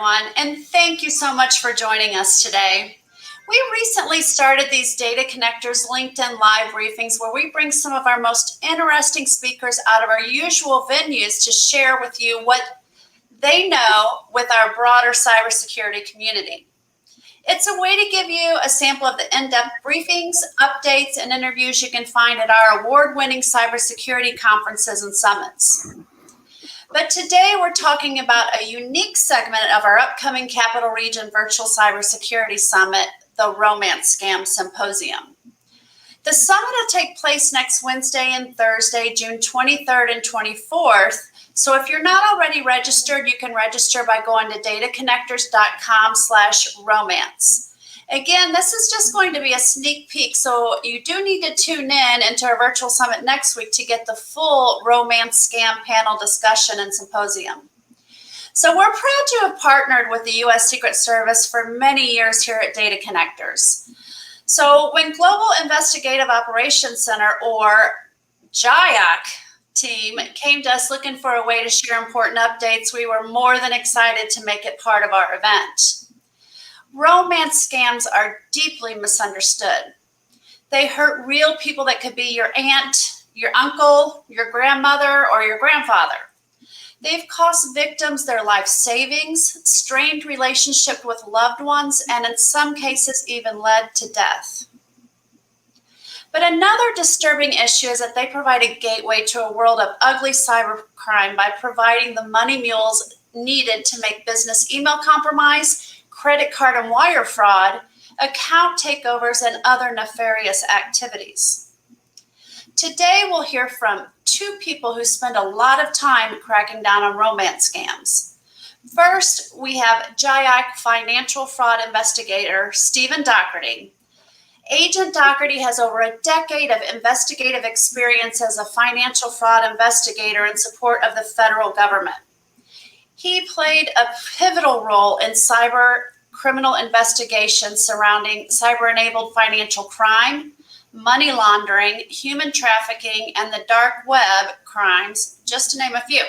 everyone, and thank you so much for joining us today. We recently started these Data Connectors LinkedIn Live briefings where we bring some of our most interesting speakers out of our usual venues to share with you what they know with our broader cybersecurity community. It's a way to give you a sample of the in-depth briefings, updates, and interviews you can find at our award-winning cybersecurity conferences and summits. But today we're talking about a unique segment of our upcoming Capital Region Virtual Cybersecurity Summit, the Romance Scam Symposium. The summit will take place next Wednesday and Thursday, June 23rd and 24th. So if you're not already registered, you can register by going to dataconnectors.com/romance. Again, this is just going to be a sneak peek, so you do need to tune in into our virtual summit next week to get the full romance scam panel discussion and symposium. So we're proud to have partnered with the U.S. Secret Service for many years here at Data Connectors. So when Global Investigative Operations Center, or GIOC, team came to us looking for a way to share important updates, we were more than excited to make it part of our event. Romance scams are deeply misunderstood. They hurt real people that could be your aunt, your uncle, your grandmother, or your grandfather. They've cost victims their life savings, strained relationship with loved ones, and in some cases even led to death. But another disturbing issue is that they provide a gateway to a world of ugly cybercrime by providing the money mules needed to make business email compromise, credit card and wire fraud, account takeovers, and other nefarious activities. Today, we'll hear from two people who spend a lot of time cracking down on romance scams. First, we have GIOC financial fraud investigator, Stephen Doherty. Agent Doherty has over a decade of investigative experience as a financial fraud investigator in support of the federal government. He played a pivotal role in cyber criminal investigations surrounding cyber-enabled financial crime, money laundering, human trafficking, and the dark web crimes, just to name a few.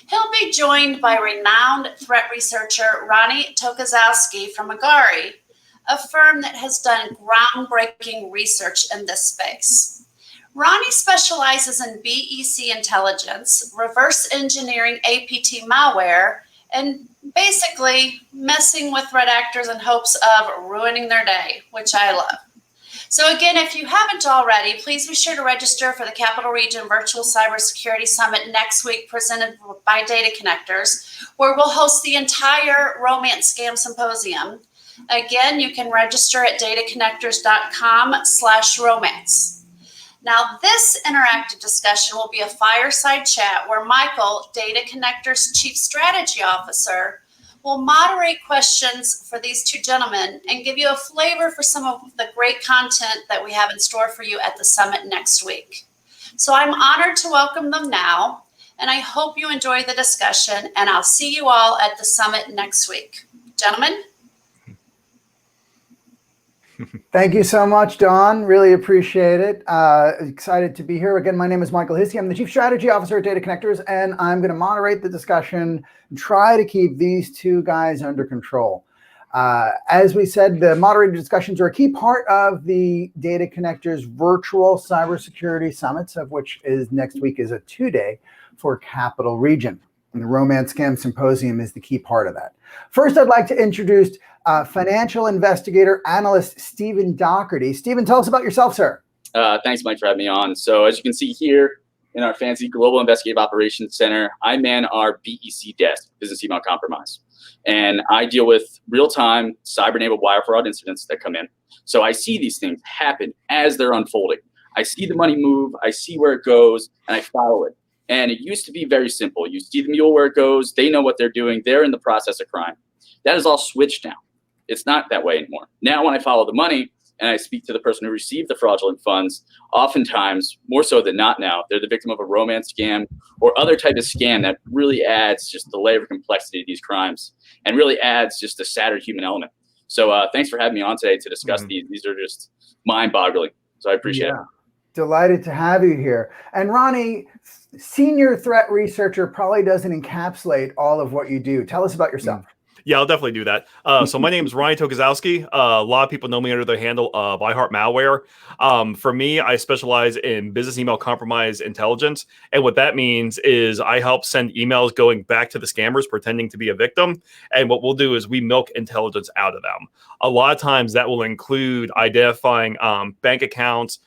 He'll be joined by renowned threat researcher Ronnie Tokazowski from Agari, a firm that has done groundbreaking research in this space. Ronnie specializes in BEC intelligence, reverse engineering APT malware, and basically messing with threat actors in hopes of ruining their day, which I love. So again, if you haven't already, please be sure to register for the Capital Region Virtual Cybersecurity Summit next week, presented by Data Connectors, where we'll host the entire Romance Scam Symposium. Again, you can register at dataconnectors.com/romance. Now, this interactive discussion will be a fireside chat where Michael, Data Connectors Chief Strategy Officer, will moderate questions for these two gentlemen and give you a flavor for some of the great content that we have in store for you at the summit next week. So I'm honored to welcome them now, and I hope you enjoy the discussion, and I'll see you all at the summit next week. Gentlemen? Thank you so much, Dawn. Really appreciate it. Excited to be here. Again, my name is Michael Hissey. I'm the Chief Strategy Officer at Data Connectors, and I'm going to moderate the discussion and try to keep these two guys under control. As we said, the moderated discussions are a key part of the Data Connectors virtual cybersecurity summits, of which is next week is a 2-day for Capital Region. And the Romance Scam Symposium is the key part of that. First, I'd like to introduce financial investigator analyst Stephen Doherty. Stephen, tell us about yourself, sir. Thanks, Mike, for having me on. So as you can see here in our fancy Global Investigative Operations Center, I man our BEC desk, Business Email Compromise. And I deal with real-time cyber-enabled wire fraud incidents that come in. So I see these things happen as they're unfolding. I see the money move, I see where it goes, and I follow it. And it used to be very simple. You see the mule where it goes, they know what they're doing, they're in the process of crime. That is all switched now. It's not that way anymore. Now when I follow the money and I speak to the person who received the fraudulent funds, oftentimes, more so than not now, they're the victim of a romance scam or other type of scam that really adds just the layer of complexity to these crimes and really adds just a sadder human element. So thanks for having me on today to discuss these. These are just mind-boggling. So I appreciate it. Delighted to have you here. And Ronnie, senior threat researcher probably doesn't encapsulate all of what you do. Tell us about yourself. Yeah, I'll definitely do that. So my name is Ryan Tokazowski. A lot of people know me under the handle of I Heart Malware. For me, I specialize in business email compromise intelligence. And what that means is I help send emails going back to the scammers pretending to be a victim. And what we'll do is we milk intelligence out of them. A lot of times that will include identifying bank accounts,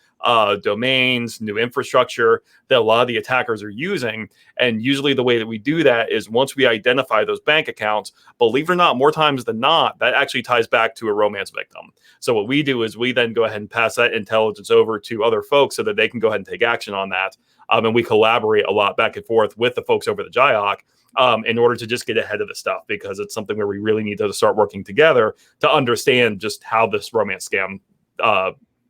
domains, new infrastructure that a lot of the attackers are using. And usually the way that we do that is once we identify those bank accounts, believe it or not, more times than not, that actually ties back to a romance victim. So what we do is we then go ahead and pass that intelligence over to other folks so that they can go ahead and take action on that. And we collaborate a lot back and forth with the folks over the JIOC in order to just get ahead of the stuff, because it's something where we really need to start working together to understand just how this romance scam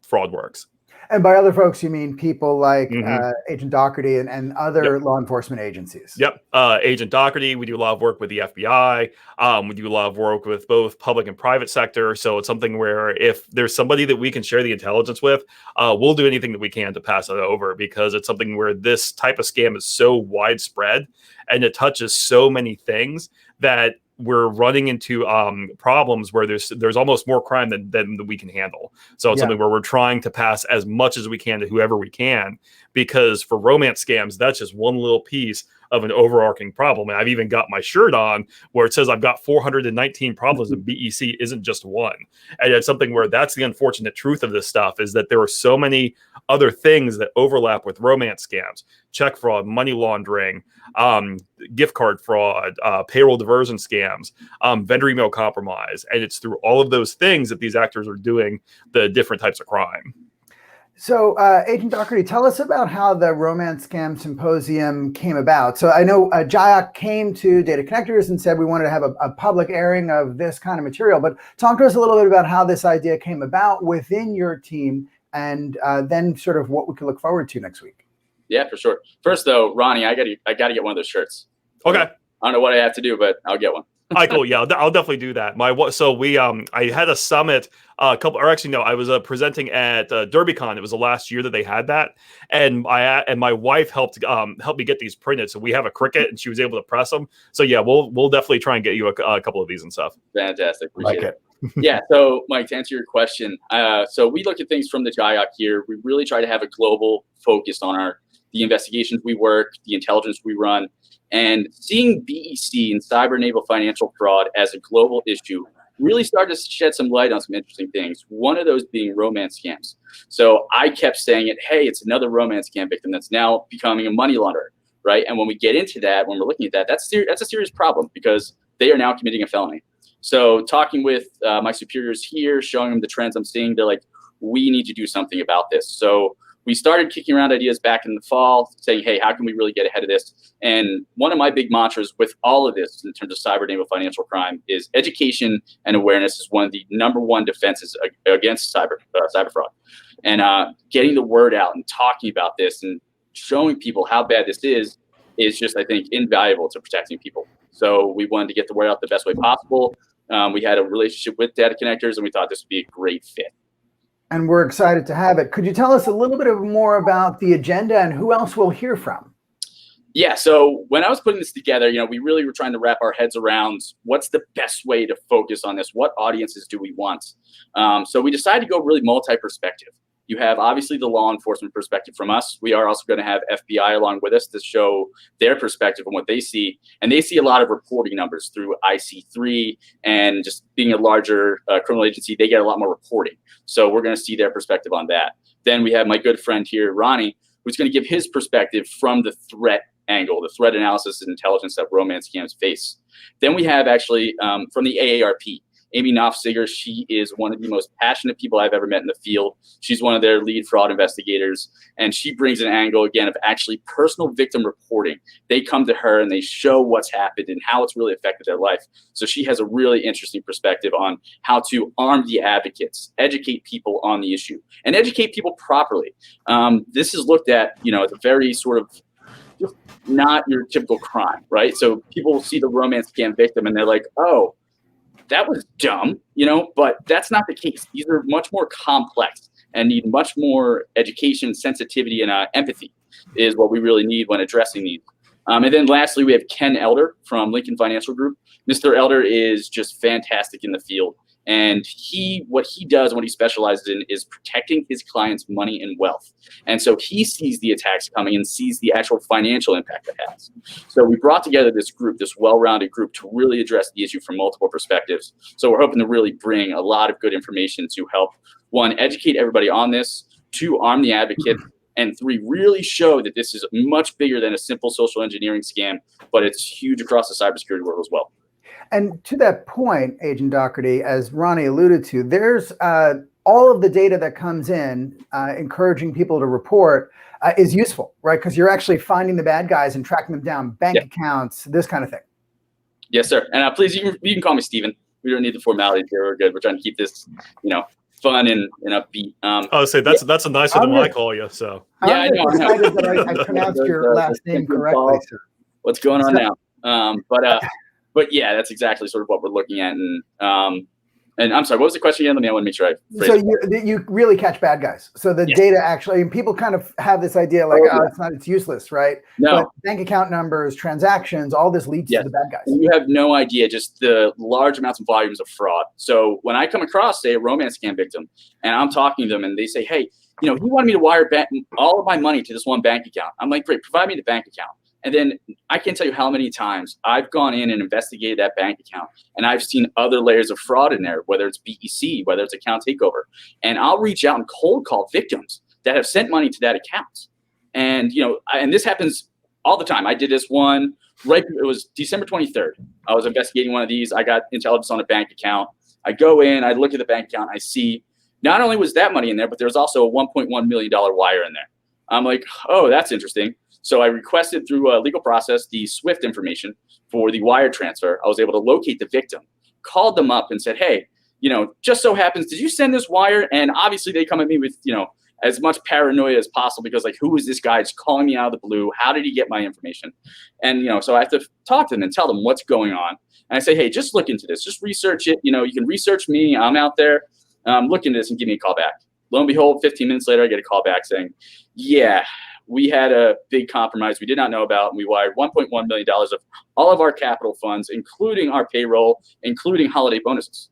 fraud works. And by other folks, you mean people like Agent Doherty and other Yep. law enforcement agencies? Yep. Agent Doherty, we do a lot of work with the FBI. We do a lot of work with both public and private sector. So it's something where if there's somebody that we can share the intelligence with, we'll do anything that we can to pass it over, because it's something where this type of scam is so widespread and it touches so many things that we're running into problems where there's almost more crime than we can handle. So it's something where we're trying to pass as much as we can to whoever we can, because for romance scams, that's just one little piece of an overarching problem. And I've even got my shirt on where it says I've got 419 problems and BEC isn't just one. And it's something where that's the unfortunate truth of this stuff, is that there are so many other things that overlap with romance scams: check fraud, money laundering, gift card fraud, payroll diversion scams, vendor email compromise. And it's through all of those things that these actors are doing the different types of crime. So, Agent Doherty, tell us about how the Romance Scam Symposium came about. So I know JIOC came to Data Connectors and said we wanted to have a public airing of this kind of material, but talk to us a little bit about how this idea came about within your team, and then sort of what we can look forward to next week. Yeah, for sure. First though, Ronnie, I gotta get one of those shirts. Okay. I don't know what I have to do, but I'll get one. All right, cool. Yeah, I'll definitely do that. I had a summit I was presenting at DerbyCon. It was the last year that they had that, and my wife helped me get these printed. So we have a Cricut, and she was able to press them. So yeah, we'll definitely try and get you a couple of these and stuff. Fantastic, appreciate it. Yeah. So Mike, to answer your question, so we look at things from the JIOC here. We really try to have a global focus on the investigations we work, the intelligence we run. And seeing BEC and cyber-enabled financial fraud as a global issue really started to shed some light on some interesting things. One of those being romance scams. So I kept saying it, hey, it's another romance scam victim that's now becoming a money launderer, right? And when we get into that, when we're looking at that, that's a serious problem, because they are now committing a felony. So talking with my superiors here, showing them the trends I'm seeing, they're like, we need to do something about this. So we started kicking around ideas back in the fall, saying, hey, how can we really get ahead of this? And one of my big mantras with all of this in terms of cyber-enabled financial crime is education and awareness is one of the #1 defenses against cyber fraud. And getting the word out and talking about this and showing people how bad this is just, I think, invaluable to protecting people. So we wanted to get the word out the best way possible. We had a relationship with Data Connectors, and we thought this would be a great fit. And we're excited to have it. Could you tell us a little bit more about the agenda and who else we'll hear from? Yeah, so when I was putting this together, we really were trying to wrap our heads around what's the best way to focus on this? What audiences do we want? So we decided to go really multi-perspective. You have obviously the law enforcement perspective from us. We are also going to have FBI along with us to show their perspective on what they see. And they see a lot of reporting numbers through IC3, and just being a larger criminal agency, they get a lot more reporting. So we're going to see their perspective on that. Then we have my good friend here, Ronnie, who's going to give his perspective from the threat angle, the threat analysis and intelligence that romance scams face. Then we have actually from the AARP, Amy Knopfsiger. She is one of the most passionate people I've ever met in the field. She's one of their lead fraud investigators, and she brings an angle, again, of actually personal victim reporting. They come to her and they show what's happened and how it's really affected their life. So she has a really interesting perspective on how to arm the advocates, educate people on the issue, and educate people properly. This is looked at, as a very sort of just not your typical crime, right? So people see the romance scam victim and they're like, oh, that was dumb, but that's not the case. These are much more complex and need much more education, sensitivity, and empathy is what we really need when addressing these. And then lastly, we have Ken Elder from Lincoln Financial Group. Mr. Elder is just fantastic in the field. And what he does and what he specializes in is protecting his clients' money and wealth. And so he sees the attacks coming and sees the actual financial impact it has. So we brought together this group, this well-rounded group, to really address the issue from multiple perspectives. So we're hoping to really bring a lot of good information to help, one, educate everybody on this, two, arm the advocates, and three, really show that this is much bigger than a simple social engineering scam, but it's huge across the cybersecurity world as well. And to that point, Agent Doherty, as Ronnie alluded to, there's all of the data that comes in, encouraging people to report, is useful, right? Because you're actually finding the bad guys and tracking them down, bank accounts, this kind of thing. Yes, sir. And please, you can call me Steven. We don't need the formalities here. We're good. We're trying to keep this, fun and upbeat. I'll say that's a nicer than what I call you. So yeah, I know. Excited that I pronounced your last name correctly, sir. What's going on now? But yeah, that's exactly sort of what we're looking at. And I'm sorry, what was the question again? I want to make sure I phrase it. You really catch bad guys. So the data actually, and people kind of have this idea like, it's useless, right? No. But bank account numbers, transactions, all this leads to the bad guys. You have no idea just the large amounts and volumes of fraud. So when I come across, say, a romance scam victim, and I'm talking to them and they say, hey, he wanted me to wire all of my money to this one bank account. I'm like, great, provide me the bank account. And then I can't tell you how many times I've gone in and investigated that bank account, and I've seen other layers of fraud in there, whether it's BEC, whether it's account takeover. And I'll reach out and cold call victims that have sent money to that account. And, and this happens all the time. I did this one it was December 23rd. I was investigating one of these. I got intelligence on a bank account. I go in, I look at the bank account, I see not only was that money in there, but there was also a $1.1 million wire in there. I'm like, oh, that's interesting. So I requested through a legal process the SWIFT information for the wire transfer. I was able to locate the victim, called them up and said, hey, just so happens, did you send this wire? And obviously they come at me with, as much paranoia as possible because who is this guy just calling me out of the blue? How did he get my information? And, so I have to talk to them and tell them what's going on. And I say, hey, just look into this, just research it. You can research me. I'm out there. Look into this and give me a call back. Lo and behold, 15 minutes later, I get a call back saying, yeah, we had a big compromise we did not know about, and we wired $1.1 million of all of our capital funds, including our payroll, including holiday bonuses.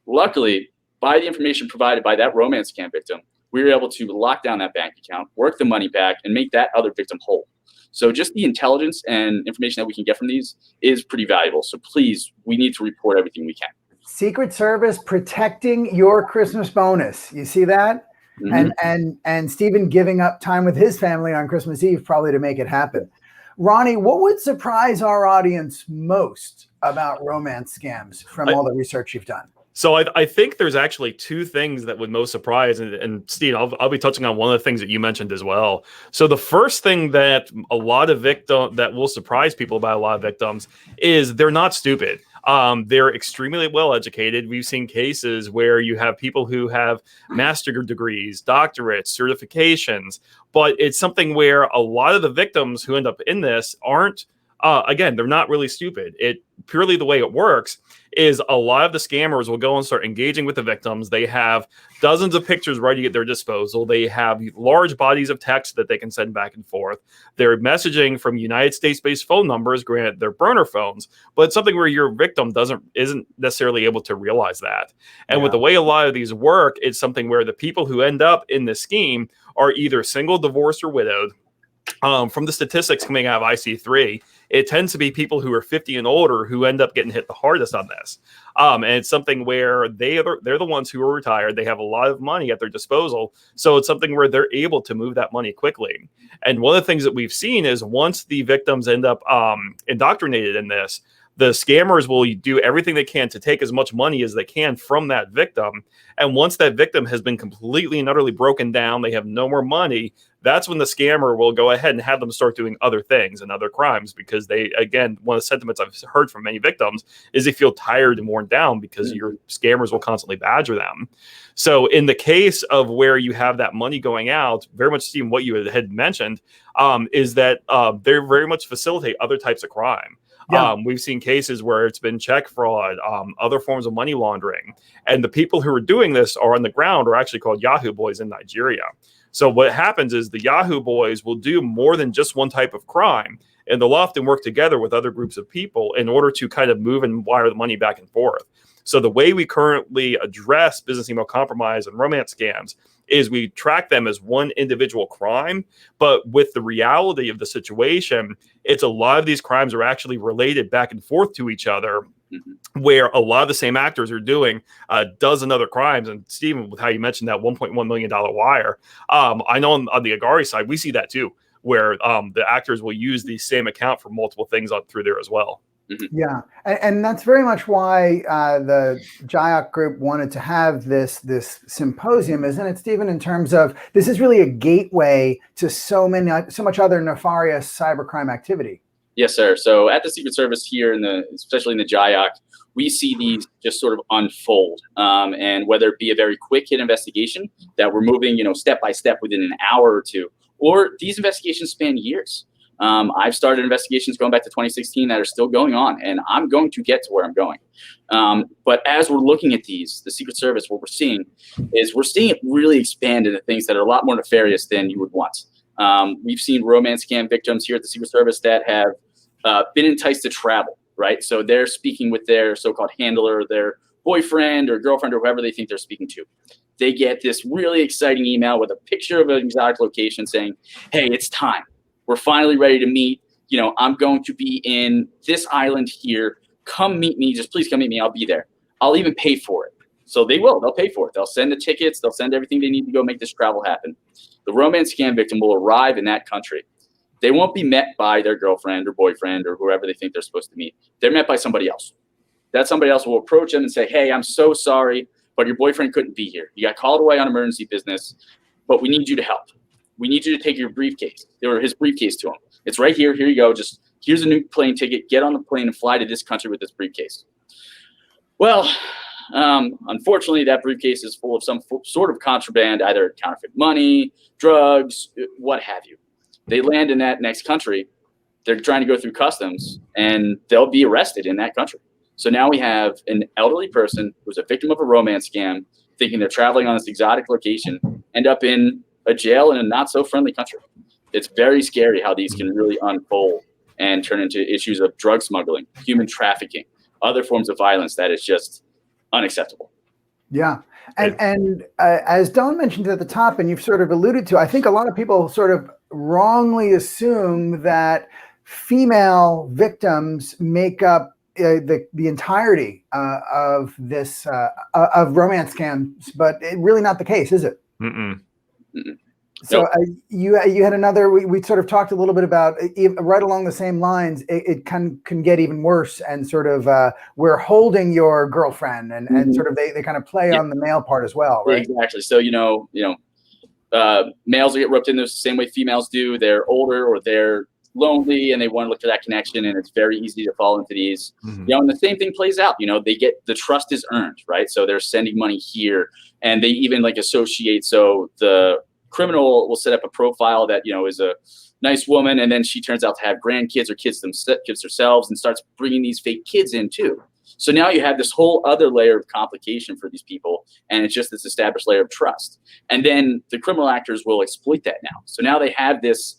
Luckily, by the information provided by that romance scam victim, we were able to lock down that bank account, work the money back, and make that other victim whole. So just the intelligence and information that we can get from these is pretty valuable. So please, we need to report everything we can. Secret Service protecting your Christmas bonus. You see that? Mm-hmm. And Stephen giving up time with his family on Christmas Eve probably to make it happen. Ronnie, what would surprise our audience most about romance scams from all the research you've done? So I think there's actually two things that would most surprise, and Steve, I'll be touching on one of the things that you mentioned as well. So the first thing that that will surprise people about a lot of victims is they're not stupid. They're extremely well educated. We've seen cases where you have people who have master's degrees, doctorates, certifications, but it's something where a lot of the victims who end up in this aren't, again, they're not really stupid. It purely the way it works is a lot of the scammers will go and start engaging with the victims. They have dozens of pictures ready at their disposal. They have large bodies of text that they can send back and forth. They're messaging from United States-based phone numbers, granted they're burner phones, but it's something where your victim isn't necessarily able to realize that. And with the way a lot of these work, it's something where the people who end up in this scheme are either single, divorced, or widowed. From the statistics coming out of IC3, it tends to be people who are 50 and older who end up getting hit the hardest on this. And it's something where they're the ones who are retired. They have a lot of money at their disposal. So it's something where they're able to move that money quickly. And one of the things that we've seen is once the victims end up indoctrinated in this, the scammers will do everything they can to take as much money as they can from that victim. And once that victim has been completely and utterly broken down, they have no more money, that's when the scammer will go ahead and have them start doing other things and other crimes, because they, again, one of the sentiments I've heard from many victims is they feel tired and worn down because your scammers will constantly badger them. So in the case of where you have that money going out, very much, Steve, what you had mentioned is that they very much facilitate other types of crime. Yeah. We've seen cases where it's been check fraud, other forms of money laundering. And the people who are doing this are on the ground are actually called Yahoo boys in Nigeria. So what happens is the Yahoo boys will do more than just one type of crime. and they'll often work together with other groups of people in order to kind of move and wire the money back and forth. So the way we currently address business email compromise and romance scams is we track them as one individual crime, but with the reality of the situation, it's a lot of these crimes are actually related back and forth to each other, where a lot of the same actors are doing a dozen other crimes. And Stephen, with how you mentioned that $1.1 million wire, I know on the Agari side, we see that too, where the actors will use the same account for multiple things on through there as well. Yeah, and that's very much why the JIOC group wanted to have this symposium, isn't it, Stephen? In terms of this is really a gateway to so much other nefarious cybercrime activity. Yes, sir. So at the Secret Service here, especially in the JIOC, we see these just sort of unfold, and whether it be a very quick hit investigation that we're moving, step by step within an hour or two, or these investigations span years. I've started investigations going back to 2016 that are still going on, and I'm going to get to where I'm going. But as we're looking at these, the Secret Service, what we're seeing it really expand into things that are a lot more nefarious than you would want. We've seen romance scam victims here at the Secret Service that have been enticed to travel, right? So they're speaking with their so-called handler, their boyfriend or girlfriend or whoever they think they're speaking to. They get this really exciting email with a picture of an exotic location saying, hey, it's time. We're finally ready to meet. I'm going to be in this island here. Come meet me. Just please come meet me. I'll be there. I'll even pay for it. So they'll pay for it. They'll send the tickets. They'll send everything they need to go make this travel happen. The romance scam victim will arrive in that country. They won't be met by their girlfriend or boyfriend or whoever they think they're supposed to meet. They're met by somebody else. That somebody else will approach them and say, hey, I'm so sorry, but your boyfriend couldn't be here. You got called away on emergency business, but we need you to help. We need you to take your briefcase, or his briefcase to him. It's right here. Here you go. Just here's a new plane ticket. Get on the plane and fly to this country with this briefcase. Well, unfortunately, that briefcase is full of some sort of contraband, either counterfeit money, drugs, what have you. They land in that next country. They're trying to go through customs, and they'll be arrested in that country. So now we have an elderly person who's a victim of a romance scam, thinking they're traveling on this exotic location, end up in a jail in a not so friendly country. It's very scary how these can really unfold and turn into issues of drug smuggling, human trafficking, other forms of violence that is just unacceptable. Yeah. And as Don mentioned at the top, and you've sort of alluded to, I think a lot of people sort of wrongly assume that female victims make up the entirety of this of romance scams, but really not the case, is it? Mm-mm. So you had another. We sort of talked a little bit about right along the same lines. It can get even worse, and sort of we're holding your girlfriend, and sort of they kind of play on the male part as well, right? Exactly. So males will get roped in the same way females do. They're older or they're lonely and they want to look for that connection, and it's very easy to fall into these. And the same thing plays out. They get the trust is earned, right? So they're sending money here, and they even associate. So the criminal will set up a profile that is a nice woman, and then she turns out to have grandkids or kids herself, and starts bringing these fake kids in too. So now you have this whole other layer of complication for these people, and it's just this established layer of trust. And then the criminal actors will exploit that now. So now they have this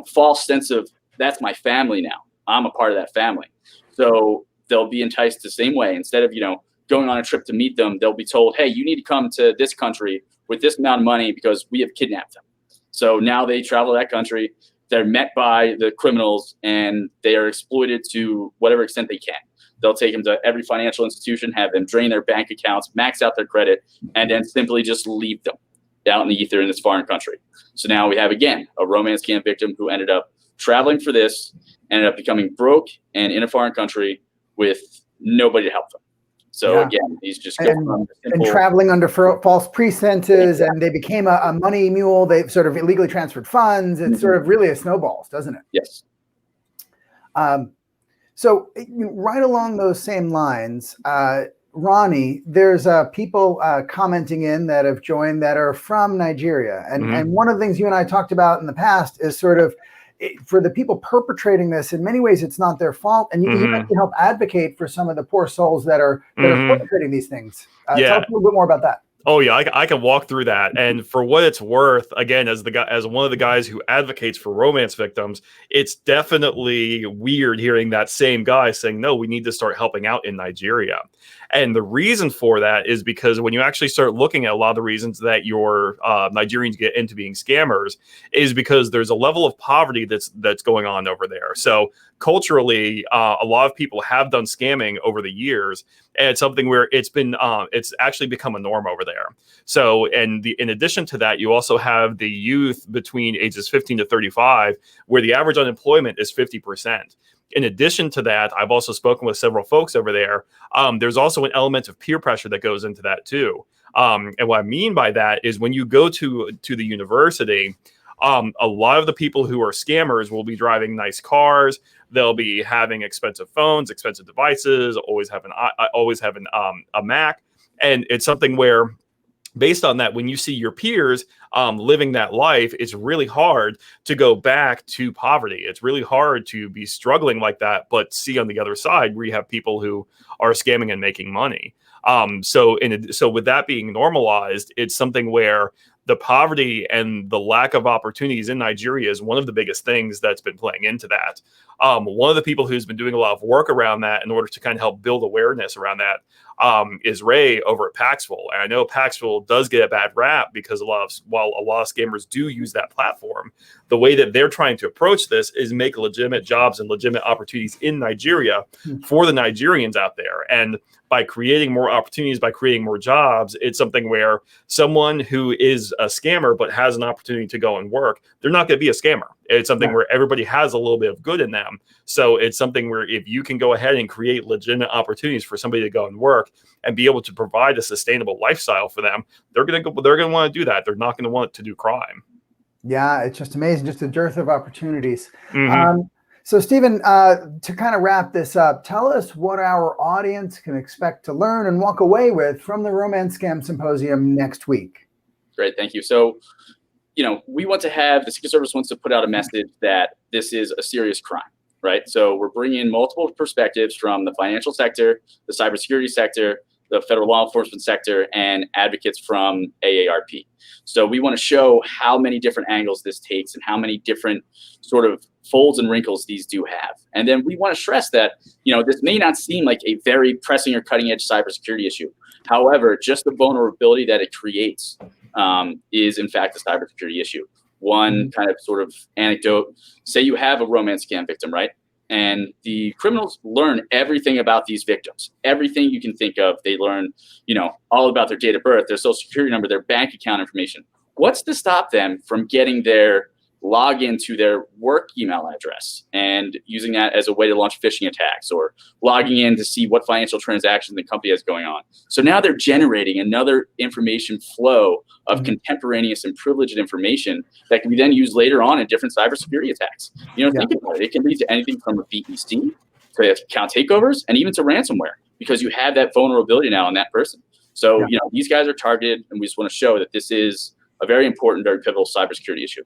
false sense of, that's my family now. I'm a part of that family. So they'll be enticed the same way. Instead of going on a trip to meet them, they'll be told, hey, you need to come to this country with this amount of money because we have kidnapped them. So now they travel to that country, they're met by the criminals, and they are exploited to whatever extent they can. They'll take them to every financial institution, have them drain their bank accounts, max out their credit, and then simply just leave them out in the ether in this foreign country. So now we have, again, a romance scam victim who ended up traveling for this, ended up becoming broke and in a foreign country with nobody to help them. So again, these just go from and traveling under false pretenses, and they became a money mule. They've sort of illegally transferred funds. It's sort of really a snowballs, doesn't it? Yes. So right along those same lines, Ronnie, there's people commenting in that have joined that are from Nigeria. And one of the things you and I talked about in the past is sort of, for the people perpetrating this, in many ways, it's not their fault. And you have to help advocate for some of the poor souls that are perpetrating these things. Tell us a little bit more about that. Oh yeah, I can walk through that. And for what it's worth, again, as one of the guys who advocates for romance victims, it's definitely weird hearing that same guy saying, "No, we need to start helping out in Nigeria." And the reason for that is because when you actually start looking at a lot of the reasons that your Nigerians get into being scammers, is because there's a level of poverty that's going on over there. So culturally, a lot of people have done scamming over the years, and it's something where it's actually become a norm over there. So, in addition to that, you also have the youth between ages 15 to 35, where the average unemployment is 50%. In addition to that, I've also spoken with several folks over there. There's also an element of peer pressure that goes into that too. And what I mean by that is when you go to the university, a lot of the people who are scammers will be driving nice cars. They'll be having expensive phones, expensive devices. Always have a Mac, and it's something where, based on that, when you see your peers living that life, it's really hard to go back to poverty. It's really hard to be struggling like that, but see on the other side where you have people who are scamming and making money. So with that being normalized, it's something where the poverty and the lack of opportunities in Nigeria is one of the biggest things that's been playing into that. One of the people who's been doing a lot of work around that in order to kind of help build awareness around that is Ray over at Paxful. And I know Paxful does get a bad rap because while a lot of scammers do use that platform, the way that they're trying to approach this is make legitimate jobs and legitimate opportunities in Nigeria for the Nigerians out there. And by creating more opportunities, by creating more jobs, it's something where someone who is a scammer but has an opportunity to go and work, they're not going to be a scammer. It's something where everybody has a little bit of good in them. So it's something where if you can go ahead and create legitimate opportunities for somebody to go and work and be able to provide a sustainable lifestyle for them, they're going to want to do that. They're not going to want to do crime. Yeah, it's just amazing, just a dearth of opportunities. Mm-hmm. So, Stephen, to kind of wrap this up, tell us what our audience can expect to learn and walk away with from the Romance Scam Symposium next week. Great, thank you. So, we want to have, the Secret Service wants to put out a message that this is a serious crime, right? So we're bringing in multiple perspectives from the financial sector, the cybersecurity sector, the federal law enforcement sector, and advocates from AARP. So we want to show how many different angles this takes and how many different sort of folds and wrinkles these do have. And then we want to stress that, this may not seem like a very pressing or cutting edge cybersecurity issue. However, just the vulnerability that it creates is in fact a cybersecurity issue. One kind of sort of anecdote, say you have a romance scam victim, right? And the criminals learn everything about these victims, everything you can think of. They learn, all about their date of birth, their social security number, their bank account information. What's to stop them from getting their login to their work email address and using that as a way to launch phishing attacks, or logging in to see what financial transactions the company has going on? So now they're generating another information flow of contemporaneous and privileged information that can be then used later on in different cybersecurity attacks. Think about it. It can lead to anything from a VEC to account takeovers and even to ransomware, because you have that vulnerability now on that person. So, these guys are targeted, and we just want to show that this is a very important, very pivotal cybersecurity issue.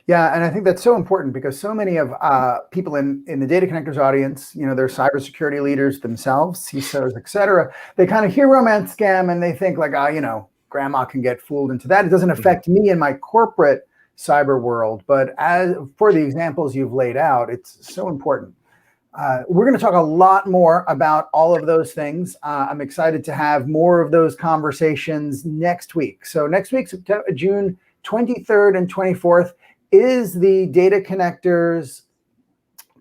Yeah, and I think that's so important because so many of people in the Data Connectors audience, they're cybersecurity leaders themselves, CISOs, et cetera. They kind of hear romance scam and they think like, grandma can get fooled into that. It doesn't affect me in my corporate cyber world. But as for the examples you've laid out, it's so important. We're going to talk a lot more about all of those things. I'm excited to have more of those conversations next week. So next week, June 23rd and 24th, is the Data Connectors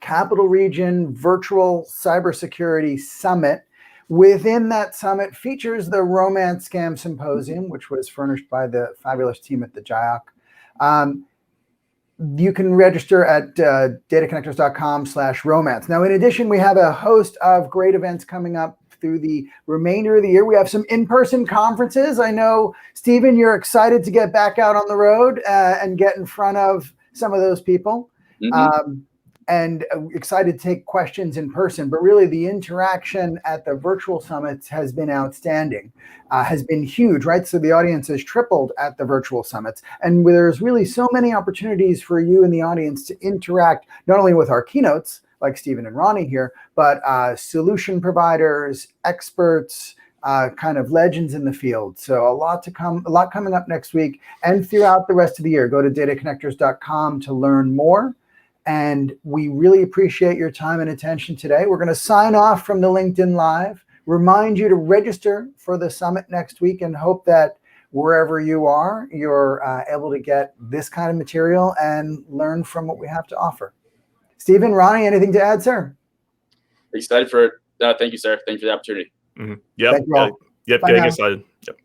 Capital Region Virtual Cybersecurity Summit. Within that summit features the Romance Scam Symposium, which was furnished by the fabulous team at the JIOC. You can register at dataconnectors.com/romance. Now, in addition, we have a host of great events coming up through the remainder of the year. We have some in-person conferences. I know, Stephen, you're excited to get back out on the road and get in front of some of those people. And excited to take questions in person. But really, the interaction at the virtual summits has been outstanding, has been huge, right? So the audience has tripled at the virtual summits. And there's really so many opportunities for you in the audience to interact, not only with our keynotes, like Stephen and Ronnie here, but solution providers, experts, kind of legends in the field. So a lot coming up next week and throughout the rest of the year. Go to dataconnectors.com to learn more. And we really appreciate your time and attention today. We're going to sign off from the LinkedIn Live, remind you to register for the summit next week, and hope that wherever you are, you're able to get this kind of material and learn from what we have to offer. Stephen, Ronnie, anything to add, sir? Excited for it. Thank you, sir. Thank you for the opportunity. Yep. Thank you all. Yep. Bye Getting now. excited. Yep.